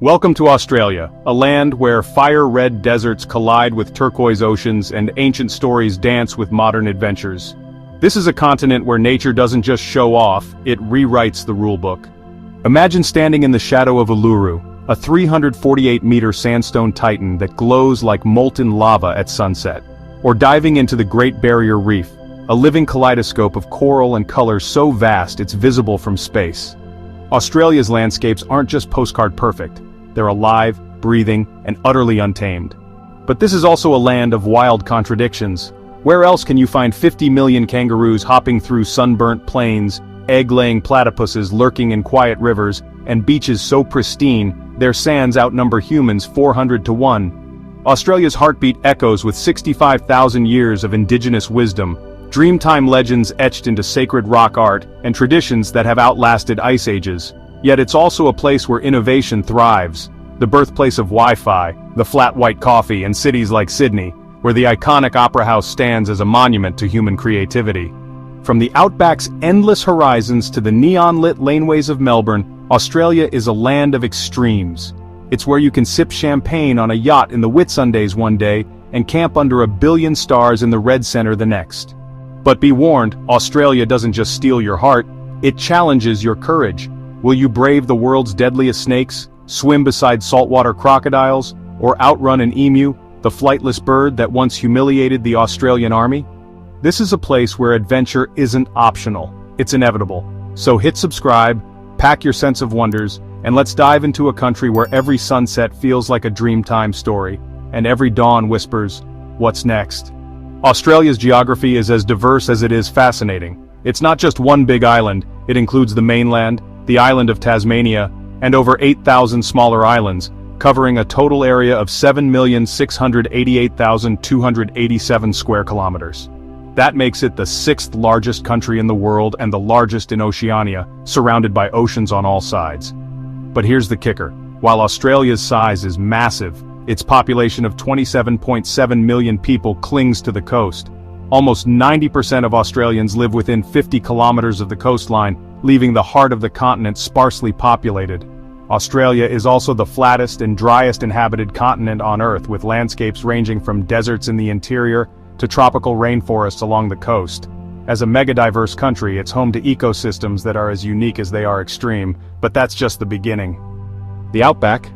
Welcome to Australia, a land where fire-red deserts collide with turquoise oceans and ancient stories dance with modern adventures. This is a continent where nature doesn't just show off, it rewrites the rulebook. Imagine standing in the shadow of Uluru, a 348-meter sandstone titan that glows like molten lava at sunset. Or diving into the Great Barrier Reef, a living kaleidoscope of coral and color so vast it's visible from space. Australia's landscapes aren't just postcard perfect. They're alive, breathing, and utterly untamed. But this is also a land of wild contradictions. Where else can you find 50 million kangaroos hopping through sunburnt plains, egg-laying platypuses lurking in quiet rivers, and beaches so pristine, their sands outnumber humans 400 to 1? Australia's heartbeat echoes with 65,000 years of indigenous wisdom, Dreamtime legends etched into sacred rock art, and traditions that have outlasted ice ages. Yet it's also a place where innovation thrives, the birthplace of Wi-Fi, the flat white coffee, and cities like Sydney, where the iconic Opera House stands as a monument to human creativity. From the Outback's endless horizons to the neon-lit laneways of Melbourne, Australia is a land of extremes. It's where you can sip champagne on a yacht in the Whitsundays one day, and camp under a billion stars in the Red Centre the next. But be warned, Australia doesn't just steal your heart, it challenges your courage. Will you brave the world's deadliest snakes, swim beside saltwater crocodiles, or outrun an emu, the flightless bird that once humiliated the Australian army? This is a place where adventure isn't optional, it's inevitable. So hit subscribe, pack your sense of wonders, and let's dive into a country where every sunset feels like a Dreamtime story, and every dawn whispers, "What's next?" Australia's geography is as diverse as it is fascinating. It's not just one big island, it includes the mainland, the island of Tasmania, and over 8,000 smaller islands, covering a total area of 7,688,287 square kilometers. That makes it the sixth largest country in the world and the largest in Oceania, surrounded by oceans on all sides. But here's the kicker. While Australia's size is massive, its population of 27.7 million people clings to the coast. Almost 90% of Australians live within 50 kilometers of the coastline, leaving the heart of the continent sparsely populated. Australia is also the flattest and driest inhabited continent on Earth, with landscapes ranging from deserts in the interior to tropical rainforests along the coast. As a mega-diverse country, it's home to ecosystems that are as unique as they are extreme, but that's just the beginning. The Outback?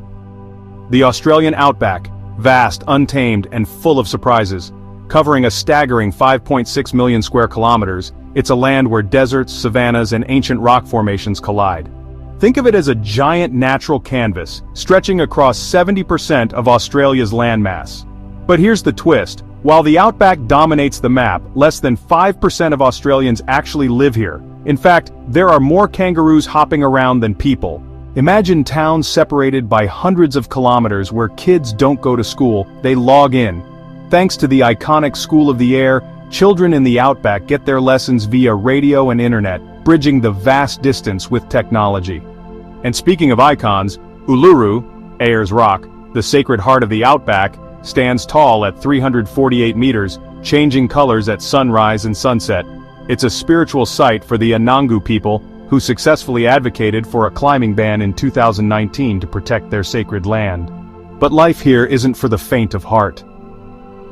The Australian Outback, vast, untamed, and full of surprises. Covering a staggering 5.6 million square kilometers, it's a land where deserts, savannas, and ancient rock formations collide. Think of it as a giant natural canvas, stretching across 70% of Australia's landmass. But here's the twist. While the Outback dominates the map, less than 5% of Australians actually live here. In fact, there are more kangaroos hopping around than people. Imagine towns separated by hundreds of kilometers where kids don't go to school, they log in. Thanks to the iconic School of the Air, children in the Outback get their lessons via radio and internet, bridging the vast distance with technology. And speaking of icons, Uluru, Ayers Rock, the sacred heart of the Outback, stands tall at 348 meters, changing colors at sunrise and sunset. It's a spiritual site for the Anangu people, who successfully advocated for a climbing ban in 2019 to protect their sacred land. But life here isn't for the faint of heart.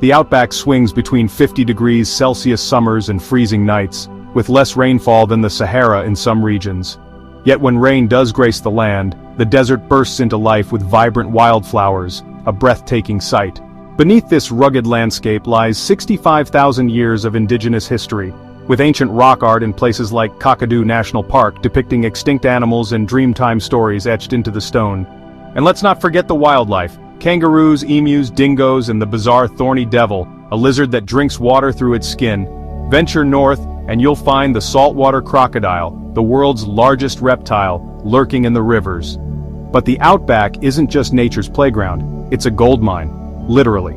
The Outback swings between 50 degrees Celsius summers and freezing nights, with less rainfall than the Sahara in some regions. Yet when rain does grace the land, the desert bursts into life with vibrant wildflowers, a breathtaking sight. Beneath this rugged landscape lies 65,000 years of indigenous history, with ancient rock art in places like Kakadu National Park depicting extinct animals and Dreamtime stories etched into the stone. And let's not forget the wildlife. Kangaroos, emus, dingoes, and the bizarre thorny devil, a lizard that drinks water through its skin. Venture north, and you'll find the saltwater crocodile, the world's largest reptile, lurking in the rivers. But the Outback isn't just nature's playground, it's a gold mine, literally.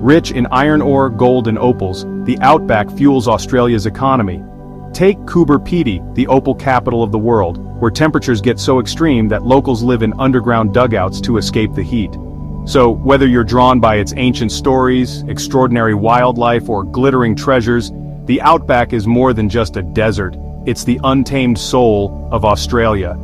Rich in iron ore, gold, and opals, the Outback fuels Australia's economy. Take Coober Pedy, the opal capital of the world, where temperatures get so extreme that locals live in underground dugouts to escape the heat. So, whether you're drawn by its ancient stories, extraordinary wildlife, or glittering treasures, the Outback is more than just a desert, it's the untamed soul of Australia.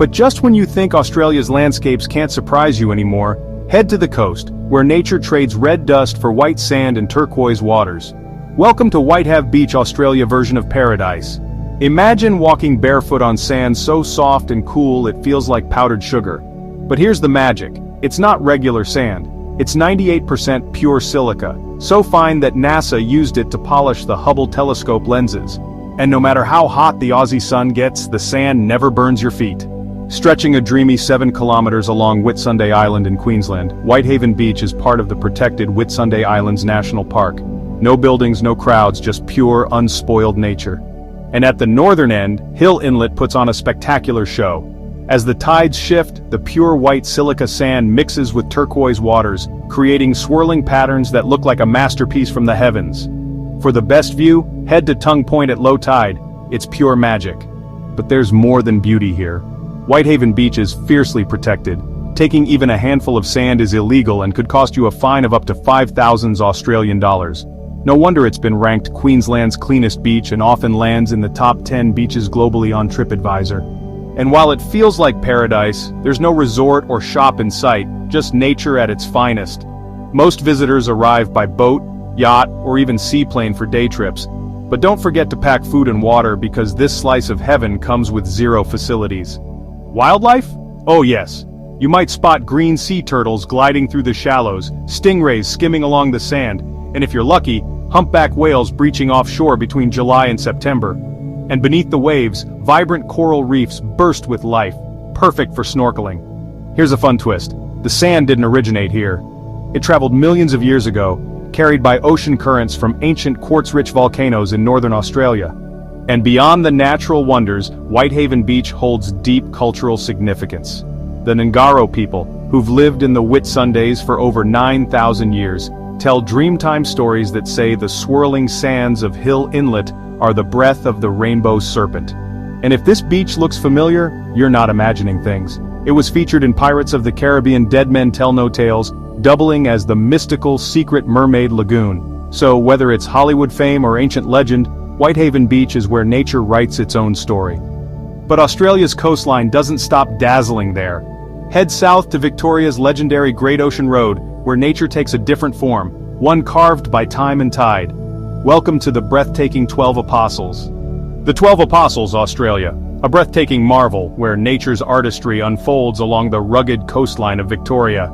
But just when you think Australia's landscapes can't surprise you anymore, head to the coast, where nature trades red dust for white sand and turquoise waters. Welcome to Whitehaven Beach, Australia version of paradise. Imagine walking barefoot on sand so soft and cool it feels like powdered sugar. But here's the magic. It's not regular sand. It's 98% pure silica, so fine that NASA used it to polish the Hubble telescope lenses. And no matter how hot the Aussie sun gets, the sand never burns your feet. Stretching a dreamy 7 kilometers along Whitsunday Island in Queensland, Whitehaven Beach is part of the protected Whitsunday Islands National Park. No buildings, no crowds, just pure, unspoiled nature. And at the northern end, Hill Inlet puts on a spectacular show. As the tides shift, the pure white silica sand mixes with turquoise waters, creating swirling patterns that look like a masterpiece from the heavens. For the best view, head to Tongue Point at low tide. It's pure magic. But there's more than beauty here. Whitehaven Beach is fiercely protected. Taking even a handful of sand is illegal and could cost you a fine of up to 5,000 Australian dollars. No wonder it's been ranked Queensland's cleanest beach and often lands in the top 10 beaches globally on TripAdvisor. And while it feels like paradise, there's no resort or shop in sight, just nature at its finest. Most visitors arrive by boat, yacht, or even seaplane for day trips. But don't forget to pack food and water because this slice of heaven comes with zero facilities. Wildlife? Oh yes. You might spot green sea turtles gliding through the shallows, stingrays skimming along the sand, and if you're lucky, humpback whales breaching offshore between July and September. And beneath the waves, vibrant coral reefs burst with life, perfect for snorkeling. Here's a fun twist. The sand didn't originate here. It traveled millions of years ago, carried by ocean currents from ancient quartz-rich volcanoes in northern Australia. And beyond the natural wonders, Whitehaven Beach holds deep cultural significance. The Ngaro people, who've lived in the Whitsundays for over 9,000 years, tell Dreamtime stories that say the swirling sands of Hill Inlet are the breath of the rainbow serpent. And if this beach looks familiar, you're not imagining things. It was featured in Pirates of the Caribbean Dead Men Tell No Tales, doubling as the mystical secret mermaid lagoon. So whether it's Hollywood fame or ancient legend, Whitehaven Beach is where nature writes its own story. But Australia's coastline doesn't stop dazzling there. Head south to Victoria's legendary Great Ocean Road, where nature takes a different form, one carved by time and tide. Welcome to the breathtaking 12 Apostles. The 12 Apostles, Australia, a breathtaking marvel where nature's artistry unfolds along the rugged coastline of Victoria.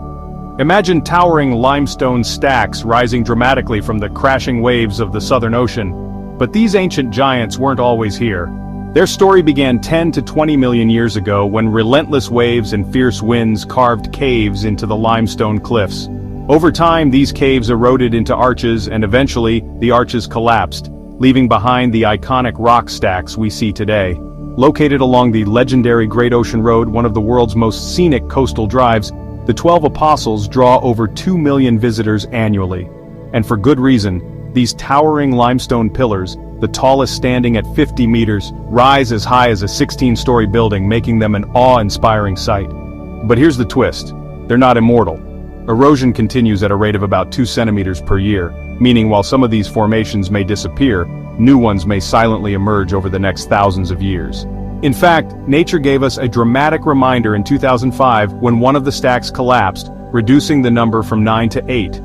Imagine towering limestone stacks rising dramatically from the crashing waves of the Southern Ocean. But these ancient giants weren't always here. Their story began 10 to 20 million years ago when relentless waves and fierce winds carved caves into the limestone cliffs. Over time, these caves eroded into arches and eventually, the arches collapsed, leaving behind the iconic rock stacks we see today. Located along the legendary Great Ocean Road, one of the world's most scenic coastal drives, the 12 Apostles draw over 2 million visitors annually. And for good reason. These towering limestone pillars, the tallest standing at 50 meters, rise as high as a 16-story building, making them an awe-inspiring sight. But here's the twist. They're not immortal. Erosion continues at a rate of about 2 centimeters per year, meaning while some of these formations may disappear, new ones may silently emerge over the next thousands of years. In fact, nature gave us a dramatic reminder in 2005 when one of the stacks collapsed, reducing the number from 9 to 8.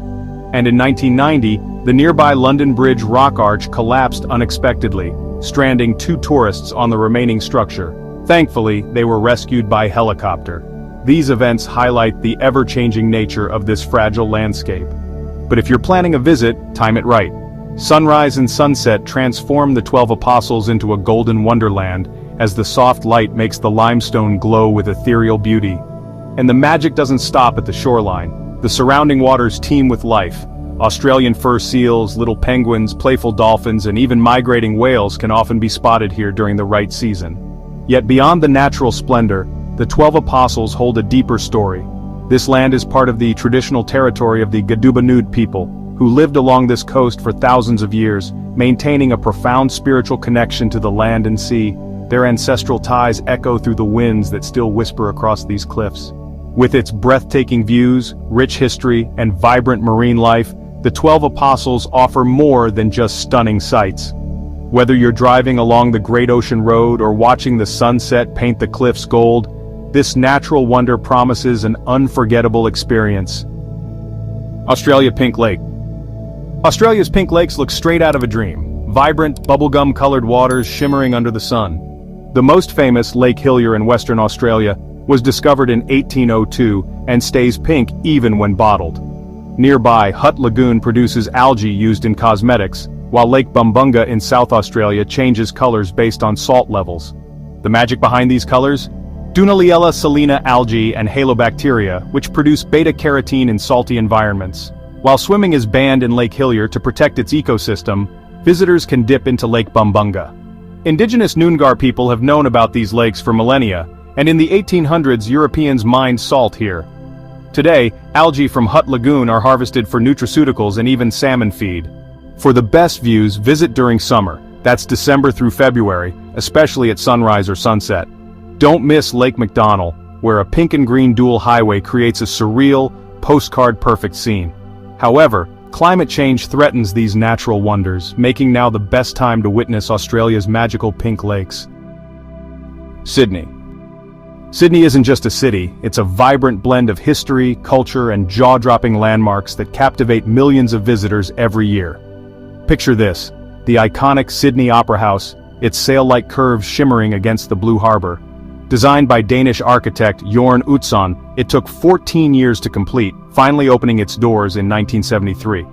And in 1990, the nearby London Bridge rock arch collapsed unexpectedly, stranding 2 tourists on the remaining structure. Thankfully, they were rescued by helicopter. These events highlight the ever-changing nature of this fragile landscape. But if you're planning a visit, time it right. Sunrise and sunset transform the 12 Apostles into a golden wonderland, as the soft light makes the limestone glow with ethereal beauty. And the magic doesn't stop at the shoreline. The surrounding waters teem with life. Australian fur seals, little penguins, playful dolphins, and even migrating whales can often be spotted here during the right season. Yet beyond the natural splendor, the 12 Apostles hold a deeper story. This land is part of the traditional territory of the Gadubanud people, who lived along this coast for thousands of years, maintaining a profound spiritual connection to the land and sea. Their ancestral ties echo through the winds that still whisper across these cliffs. With its breathtaking views, rich history, and vibrant marine life, the 12 Apostles offer more than just stunning sights. Whether you're driving along the Great Ocean Road or watching the sunset paint the cliffs gold, this natural wonder promises an unforgettable experience. Australia Pink Lake. Australia's pink lakes look straight out of a dream. Vibrant, bubblegum-colored waters shimmering under the sun. The most famous, Lake Hillier in Western Australia, was discovered in 1802 and stays pink even when bottled. Nearby, Hutt Lagoon produces algae used in cosmetics, while Lake Bumbunga in South Australia changes colors based on salt levels. The magic behind these colors? Dunaliella salina algae and halobacteria, which produce beta-carotene in salty environments. While swimming is banned in Lake Hillier to protect its ecosystem, visitors can dip into Lake Bumbunga. Indigenous Noongar people have known about these lakes for millennia, and in the 1800s Europeans mined salt here. Today, algae from Hutt Lagoon are harvested for nutraceuticals and even salmon feed. For the best views, visit during summer. That's December through February, especially at sunrise or sunset. Don't miss Lake McDonnell, where a pink and green dual highway creates a surreal, postcard-perfect scene. However, climate change threatens these natural wonders, making now the best time to witness Australia's magical pink lakes. Sydney. Sydney isn't just a city, it's a vibrant blend of history, culture, and jaw-dropping landmarks that captivate millions of visitors every year. Picture this, the iconic Sydney Opera House, its sail-like curves shimmering against the blue harbor. Designed by Danish architect Jorn Utzon, it took 14 years to complete, finally opening its doors in 1973.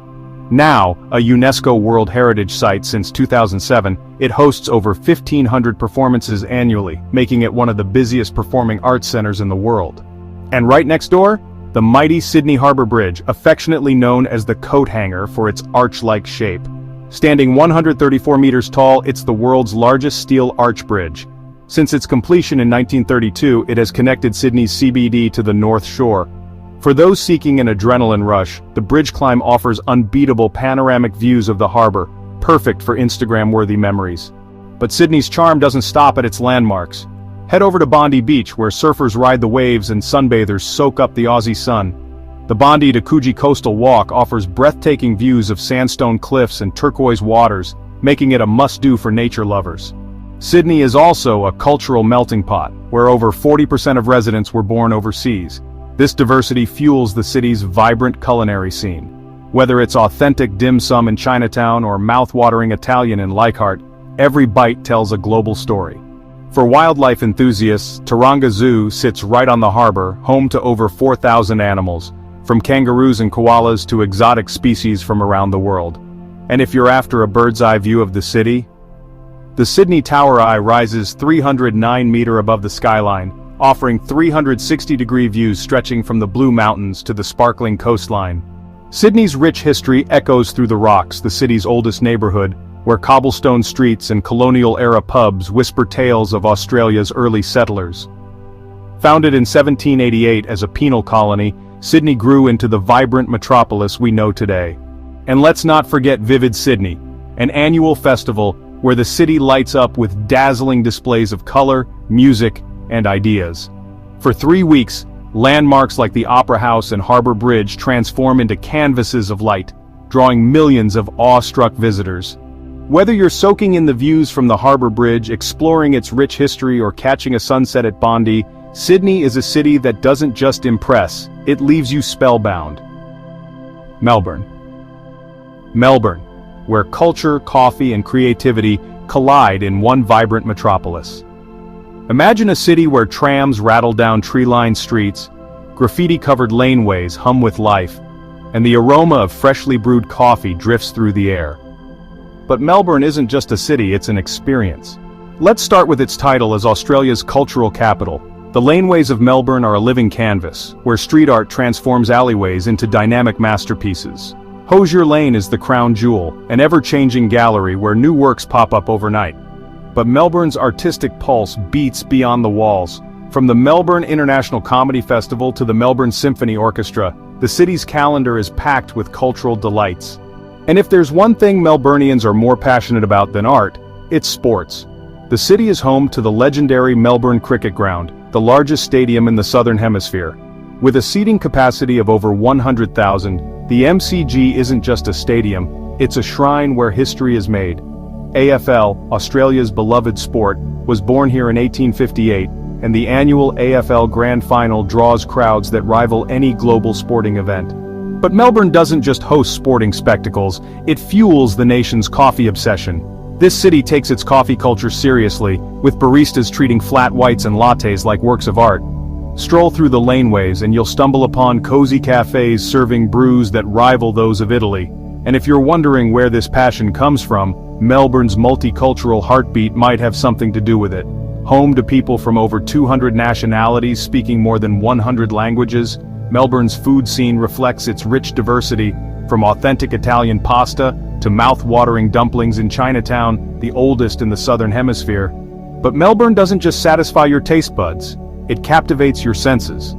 Now, a UNESCO World Heritage Site since 2007, it hosts over 1,500 performances annually, making it one of the busiest performing arts centers in the world. And right next door, the mighty Sydney Harbour Bridge, affectionately known as the coat hanger for its arch-like shape. Standing 134 meters tall, it's the world's largest steel arch bridge. Since its completion in 1932, it has connected Sydney's CBD to the North Shore. For those seeking an adrenaline rush, the bridge climb offers unbeatable panoramic views of the harbour, perfect for Instagram-worthy memories. But Sydney's charm doesn't stop at its landmarks. Head over to Bondi Beach, where surfers ride the waves and sunbathers soak up the Aussie sun. The Bondi to Coogee Coastal Walk offers breathtaking views of sandstone cliffs and turquoise waters, making it a must-do for nature lovers. Sydney is also a cultural melting pot, where over 40% of residents were born overseas. This diversity fuels the city's vibrant culinary scene. Whether it's authentic dim sum in Chinatown or mouth-watering Italian in Leichhardt, every bite tells a global story. For wildlife enthusiasts, Taronga Zoo sits right on the harbor, home to over 4,000 animals, from kangaroos and koalas to exotic species from around the world. And if you're after a bird's-eye view of the city, the Sydney Tower Eye rises 309 meters above the skyline, offering 360-degree views stretching from the Blue Mountains to the sparkling coastline. Sydney's rich history echoes through the Rocks, the city's oldest neighborhood, where cobblestone streets and colonial-era pubs whisper tales of Australia's early settlers. Founded in 1788 as a penal colony, Sydney grew into the vibrant metropolis we know today. And let's not forget Vivid Sydney, an annual festival where the city lights up with dazzling displays of color, music, and ideas. For 3 weeks, landmarks like the Opera House and Harbour Bridge transform into canvases of light, drawing millions of awe-struck visitors. Whether you're soaking in the views from the Harbour Bridge, exploring its rich history, or catching a sunset at Bondi, Sydney is a city that doesn't just impress, it leaves you spellbound. Melbourne. Melbourne, where culture, coffee, and creativity collide in one vibrant metropolis. Imagine a city where trams rattle down tree-lined streets, graffiti-covered laneways hum with life, and the aroma of freshly brewed coffee drifts through the air. But Melbourne isn't just a city, it's an experience. Let's start with its title as Australia's cultural capital. The laneways of Melbourne are a living canvas, where street art transforms alleyways into dynamic masterpieces. Hosier Lane is the crown jewel, an ever-changing gallery where new works pop up overnight. But Melbourne's artistic pulse beats beyond the walls. From the Melbourne International Comedy Festival to the Melbourne Symphony Orchestra, the city's calendar is packed with cultural delights. And if there's one thing Melburnians are more passionate about than art, it's sports. The city is home to the legendary Melbourne Cricket Ground, the largest stadium in the Southern Hemisphere. With a seating capacity of over 100,000, the MCG isn't just a stadium, it's a shrine where history is made. AFL, Australia's beloved sport, was born here in 1858, and the annual AFL Grand Final draws crowds that rival any global sporting event. But Melbourne doesn't just host sporting spectacles, it fuels the nation's coffee obsession. This city takes its coffee culture seriously, with baristas treating flat whites and lattes like works of art. Stroll through the laneways and you'll stumble upon cozy cafes serving brews that rival those of Italy. And if you're wondering where this passion comes from, Melbourne's multicultural heartbeat might have something to do with it. Home to people from over 200 nationalities speaking more than 100 languages, Melbourne's food scene reflects its rich diversity, from authentic Italian pasta to mouth-watering dumplings in Chinatown, the oldest in the Southern Hemisphere. But Melbourne doesn't just satisfy your taste buds, it captivates your senses.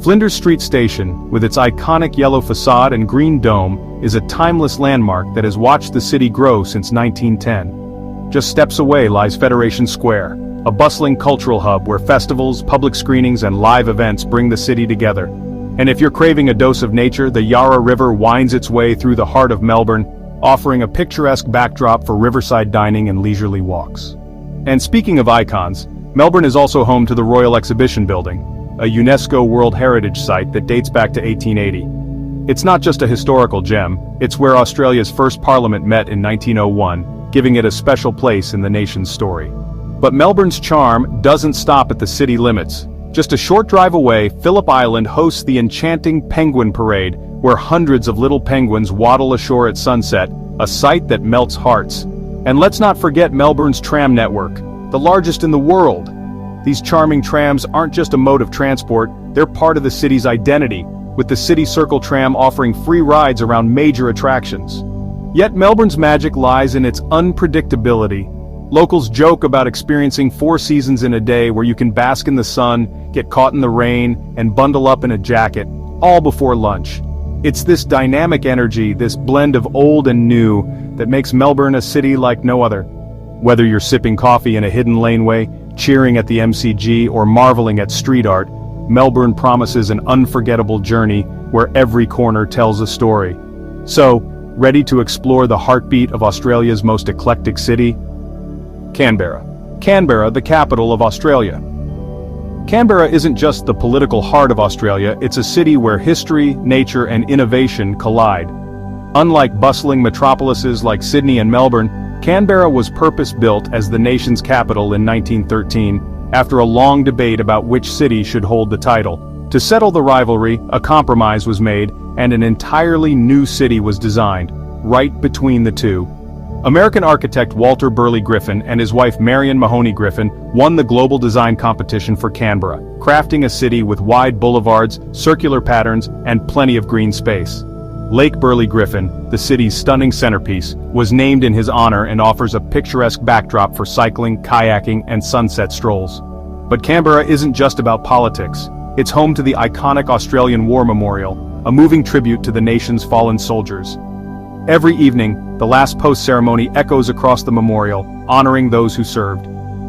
Flinders Street Station, with its iconic yellow facade and green dome, is a timeless landmark that has watched the city grow since 1910. Just steps away lies Federation Square, a bustling cultural hub where festivals, public screenings and live events bring the city together. And if you're craving a dose of nature, the Yarra River winds its way through the heart of Melbourne, offering a picturesque backdrop for riverside dining and leisurely walks. And speaking of icons, Melbourne is also home to the Royal Exhibition Building, a UNESCO World Heritage Site that dates back to 1880. It's not just a historical gem, it's where Australia's first parliament met in 1901, giving it a special place in the nation's story. But Melbourne's charm doesn't stop at the city limits. Just a short drive away, Phillip Island hosts the enchanting Penguin Parade, where hundreds of little penguins waddle ashore at sunset, a sight that melts hearts. And let's not forget Melbourne's tram network, the largest in the world. These charming trams aren't just a mode of transport, they're part of the city's identity, with the City Circle tram offering free rides around major attractions. Yet Melbourne's magic lies in its unpredictability. Locals joke about experiencing 4 seasons in a day where you can bask in the sun, get caught in the rain, and bundle up in a jacket, all before lunch. It's this dynamic energy, this blend of old and new, that makes Melbourne a city like no other. Whether you're sipping coffee in a hidden laneway, cheering at the MCG, or marveling at street art, Melbourne promises an unforgettable journey where every corner tells a story. So, ready to explore the heartbeat of Australia's most eclectic city? Canberra. Canberra, the capital of Australia. Canberra isn't just the political heart of Australia, it's a city where history, nature, and innovation collide. Unlike bustling metropolises like Sydney and Melbourne, Canberra was purpose-built as the nation's capital in 1913, after a long debate about which city should hold the title. To settle the rivalry, a compromise was made, and an entirely new city was designed, right between the two. American architect Walter Burley Griffin and his wife Marion Mahoney Griffin won the global design competition for Canberra, crafting a city with wide boulevards, circular patterns, and plenty of green space. Lake Burley Griffin, the city's stunning centerpiece, was named in his honor and offers a picturesque backdrop for cycling, kayaking, and sunset strolls. But Canberra isn't just about politics. It's home to the iconic Australian War Memorial, a moving tribute to the nation's fallen soldiers. Every evening, the last post ceremony echoes across the memorial, honoring those who served.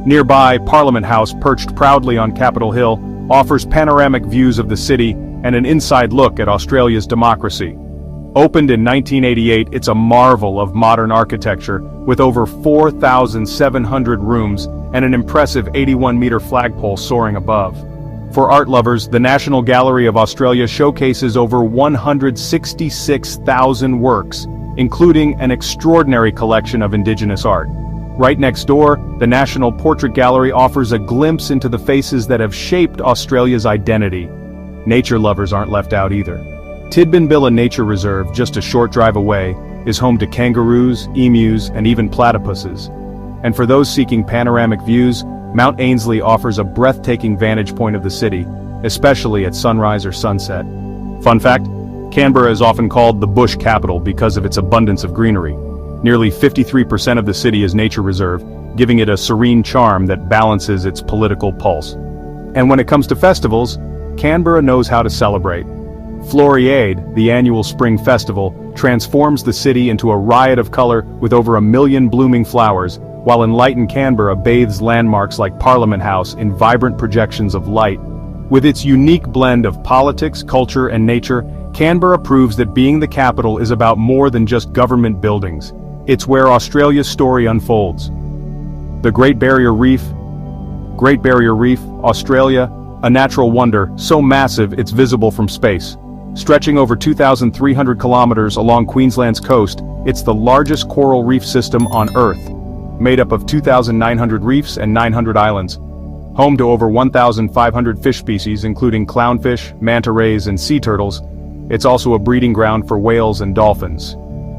Nearby, Parliament House, perched proudly on Capitol Hill, offers panoramic views of the city and an inside look at Australia's democracy. Opened in 1988, it's a marvel of modern architecture, with over 4,700 rooms and an impressive 81-meter flagpole soaring above. For art lovers, the National Gallery of Australia showcases over 166,000 works, including an extraordinary collection of Indigenous art. Right next door, the National Portrait Gallery offers a glimpse into the faces that have shaped Australia's identity. Nature lovers aren't left out either. Tidbinbilla Nature Reserve, just a short drive away, is home to kangaroos, emus, and even platypuses. And for those seeking panoramic views, Mount Ainslie offers a breathtaking vantage point of the city, especially at sunrise or sunset. Fun fact, Canberra is often called the bush capital because of its abundance of greenery. Nearly 53% of the city is nature reserve, giving it a serene charm that balances its political pulse. And when it comes to festivals, Canberra knows how to celebrate. Floriade, the annual spring festival, transforms the city into a riot of color with over 1 million blooming flowers, while enlightened Canberra bathes landmarks like Parliament House in vibrant projections of light. With its unique blend of politics, culture, and nature, Canberra proves that being the capital is about more than just government buildings. It's where Australia's story unfolds. The Great Barrier Reef. Great Barrier Reef, Australia, a natural wonder, so massive it's visible from space. Stretching over 2,300 kilometers along Queensland's coast, it's the largest coral reef system on Earth, made up of 2,900 reefs and 900 islands. Home to over 1,500 fish species including clownfish, manta rays and sea turtles, it's also a breeding ground for whales and dolphins.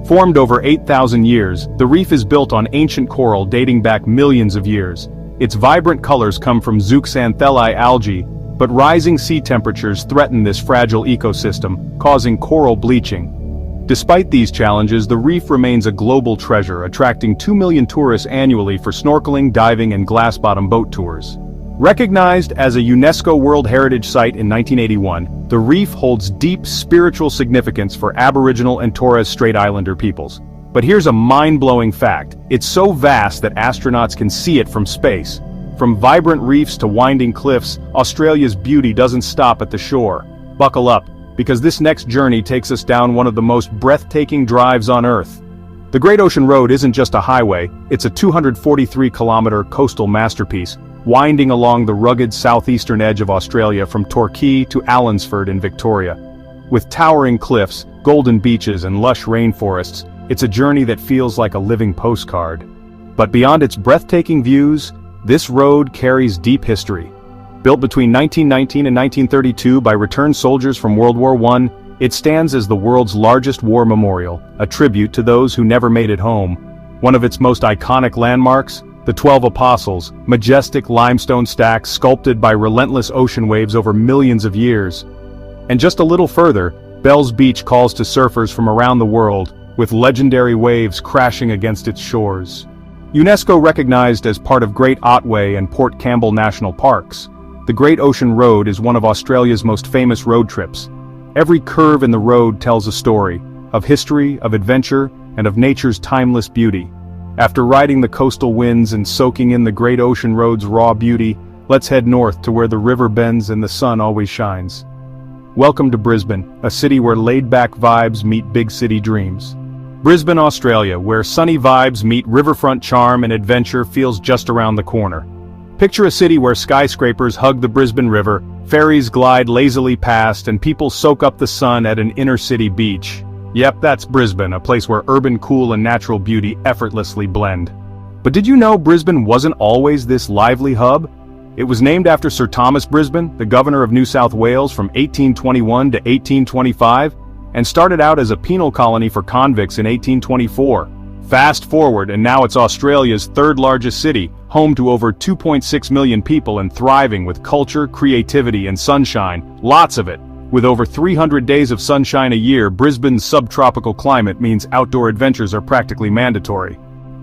Formed over 8,000 years, the reef is built on ancient coral dating back millions of years. Its vibrant colors come from zooxanthellae algae, but rising sea temperatures threaten this fragile ecosystem, causing coral bleaching. Despite these challenges, the reef remains a global treasure, attracting 2 million tourists annually for snorkeling, diving and glass-bottom boat tours. Recognized as a UNESCO World Heritage Site in 1981, the reef holds deep spiritual significance for Aboriginal and Torres Strait Islander peoples. But here's a mind-blowing fact. It's so vast that astronauts can see it from space. From vibrant reefs to winding cliffs, Australia's beauty doesn't stop at the shore. Buckle up, because this next journey takes us down one of the most breathtaking drives on Earth. The Great Ocean Road isn't just a highway, it's a 243-kilometer coastal masterpiece, winding along the rugged southeastern edge of Australia from Torquay to Allunsford in Victoria. With towering cliffs, golden beaches and lush rainforests, it's a journey that feels like a living postcard. But beyond its breathtaking views, this road carries deep history. Built between 1919 and 1932 by returned soldiers from World War I, it stands as the world's largest war memorial, a tribute to those who never made it home. One of its most iconic landmarks, the 12 Apostles, majestic limestone stacks sculpted by relentless ocean waves over millions of years. And just a little further, Bells Beach calls to surfers from around the world, with legendary waves crashing against its shores. UNESCO recognized as part of Great Otway and Port Campbell National Parks, the Great Ocean Road is one of Australia's most famous road trips. Every curve in the road tells a story, of history, of adventure, and of nature's timeless beauty. After riding the coastal winds and soaking in the Great Ocean Road's raw beauty, let's head north to where the river bends and the sun always shines. Welcome to Brisbane, a city where laid-back vibes meet big city dreams. Brisbane, Australia, where sunny vibes meet riverfront charm and adventure feels just around the corner. Picture a city where skyscrapers hug the Brisbane River, ferries glide lazily past, and people soak up the sun at an inner-city beach. Yep, that's Brisbane, a place where urban cool and natural beauty effortlessly blend. But did you know Brisbane wasn't always this lively hub? It was named after Sir Thomas Brisbane, the governor of New South Wales from 1821 to 1825, and started out as a penal colony for convicts in 1824. Fast forward, and now it's Australia's third largest city, home to over 2.6 million people and thriving with culture, creativity, and sunshine, lots of it. With over 300 days of sunshine a year, Brisbane's subtropical climate means outdoor adventures are practically mandatory.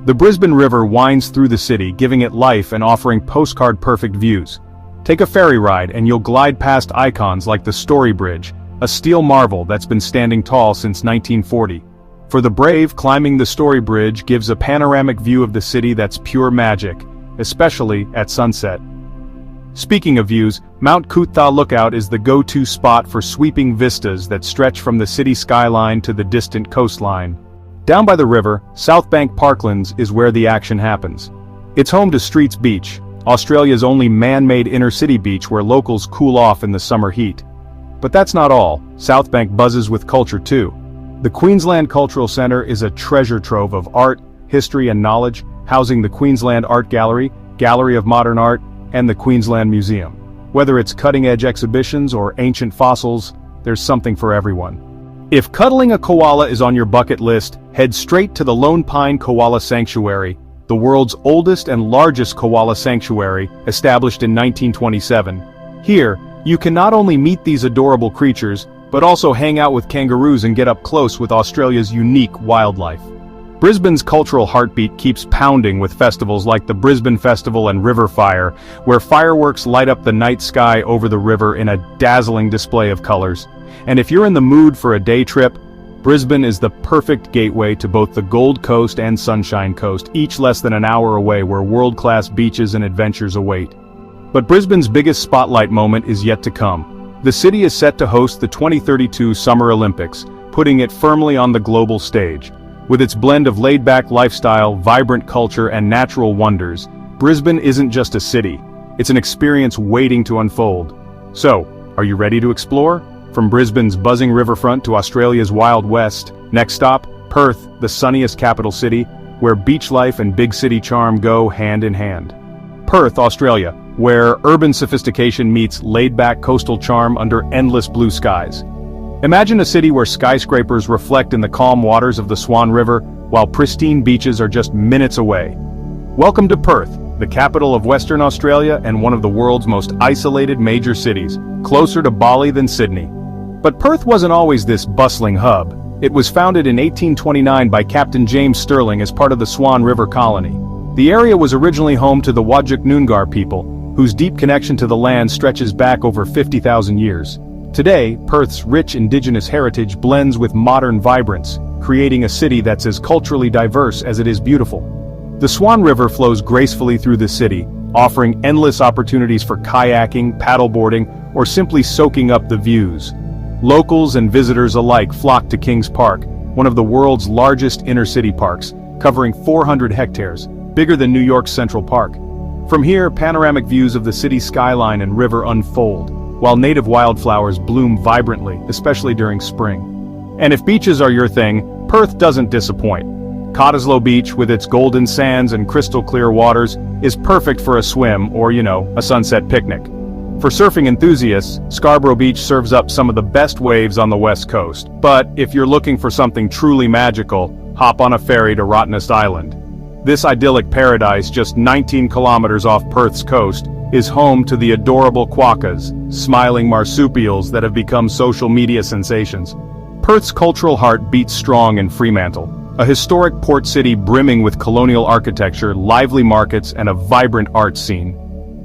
The Brisbane River winds through the city, giving it life and offering postcard-perfect views. Take a ferry ride and you'll glide past icons like the Story Bridge, a steel marvel that's been standing tall since 1940. For the brave, climbing the Story Bridge gives a panoramic view of the city that's pure magic, especially at sunset. Speaking of views, Mount Coot-tha Lookout is the go-to spot for sweeping vistas that stretch from the city skyline to the distant coastline. Down by the river, Southbank Parklands is where the action happens. It's home to Streets Beach, Australia's only man-made inner-city beach where locals cool off in the summer heat. But that's not all. Southbank buzzes with culture too. The Queensland Cultural Centre is a treasure trove of art, history and knowledge, housing the Queensland Art Gallery, Gallery of Modern Art, and the Queensland Museum. Whether it's cutting-edge exhibitions or ancient fossils, there's something for everyone. If cuddling a koala is on your bucket list, head straight to the Lone Pine Koala Sanctuary, the world's oldest and largest koala sanctuary, established in 1927. Here, you can not only meet these adorable creatures, but also hang out with kangaroos and get up close with Australia's unique wildlife. Brisbane's cultural heartbeat keeps pounding with festivals like the Brisbane Festival and River Fire, where fireworks light up the night sky over the river in a dazzling display of colors. And if you're in the mood for a day trip, Brisbane is the perfect gateway to both the Gold Coast and Sunshine Coast, each less than an hour away, where world-class beaches and adventures await. But Brisbane's biggest spotlight moment is yet to come. The city is set to host the 2032 Summer Olympics, putting it firmly on the global stage. With its blend of laid-back lifestyle, vibrant culture, and natural wonders, Brisbane isn't just a city. It's an experience waiting to unfold. So, are you ready to explore? From Brisbane's buzzing riverfront to Australia's Wild West, next stop, Perth, the sunniest capital city, where beach life and big city charm go hand in hand. Perth, Australia, where urban sophistication meets laid-back coastal charm under endless blue skies. Imagine a city where skyscrapers reflect in the calm waters of the Swan River, while pristine beaches are just minutes away. Welcome to Perth, the capital of Western Australia and one of the world's most isolated major cities, closer to Bali than Sydney. But Perth wasn't always this bustling hub. It was founded in 1829 by Captain James Stirling as part of the Swan River colony. The area was originally home to the Whadjuk Noongar people, whose deep connection to the land stretches back over 50,000 years. Today, Perth's rich indigenous heritage blends with modern vibrance, creating a city that's as culturally diverse as it is beautiful. The Swan River flows gracefully through the city, offering endless opportunities for kayaking, paddleboarding, or simply soaking up the views. Locals and visitors alike flock to Kings Park, one of the world's largest inner-city parks, covering 400 hectares, bigger than New York's Central Park. From here, panoramic views of the city's skyline and river unfold, while native wildflowers bloom vibrantly, especially during spring. And if beaches are your thing, Perth doesn't disappoint. Cottesloe Beach, with its golden sands and crystal-clear waters, is perfect for a swim or, a sunset picnic. For surfing enthusiasts, Scarborough Beach serves up some of the best waves on the west coast. But if you're looking for something truly magical, hop on a ferry to Rottnest Island. This idyllic paradise, just 19 kilometers off Perth's coast, is home to the adorable quokkas, smiling marsupials that have become social media sensations. Perth's cultural heart beats strong in Fremantle, a historic port city brimming with colonial architecture, lively markets, and a vibrant art scene.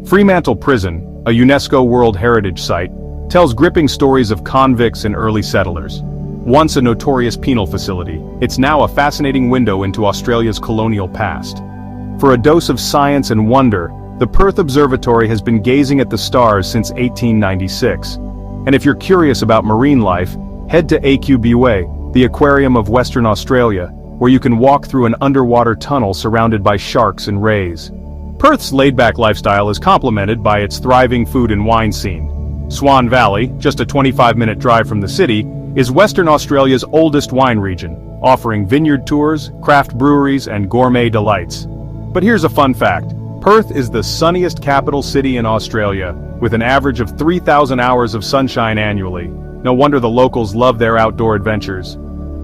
Fremantle Prison, a UNESCO World Heritage Site, tells gripping stories of convicts and early settlers. Once a notorious penal facility, it's now a fascinating window into Australia's colonial past. For a dose of science and wonder, the Perth Observatory has been gazing at the stars since 1896. And if you're curious about marine life, head to AQBWay, the aquarium of Western Australia, where you can walk through an underwater tunnel surrounded by sharks and rays. Perth's laid-back lifestyle is complemented by its thriving food and wine scene. Swan Valley, just a 25-minute drive from the city, is Western Australia's oldest wine region, offering vineyard tours, craft breweries, and gourmet delights. But here's a fun fact. Perth is the sunniest capital city in Australia, with an average of 3,000 hours of sunshine annually. No wonder the locals love their outdoor adventures.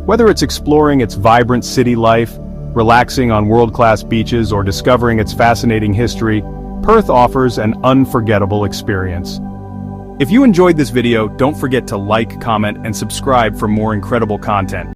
Whether it's exploring its vibrant city life, relaxing on world-class beaches, or discovering its fascinating history, Perth offers an unforgettable experience. If you enjoyed this video, don't forget to like, comment, and subscribe for more incredible content.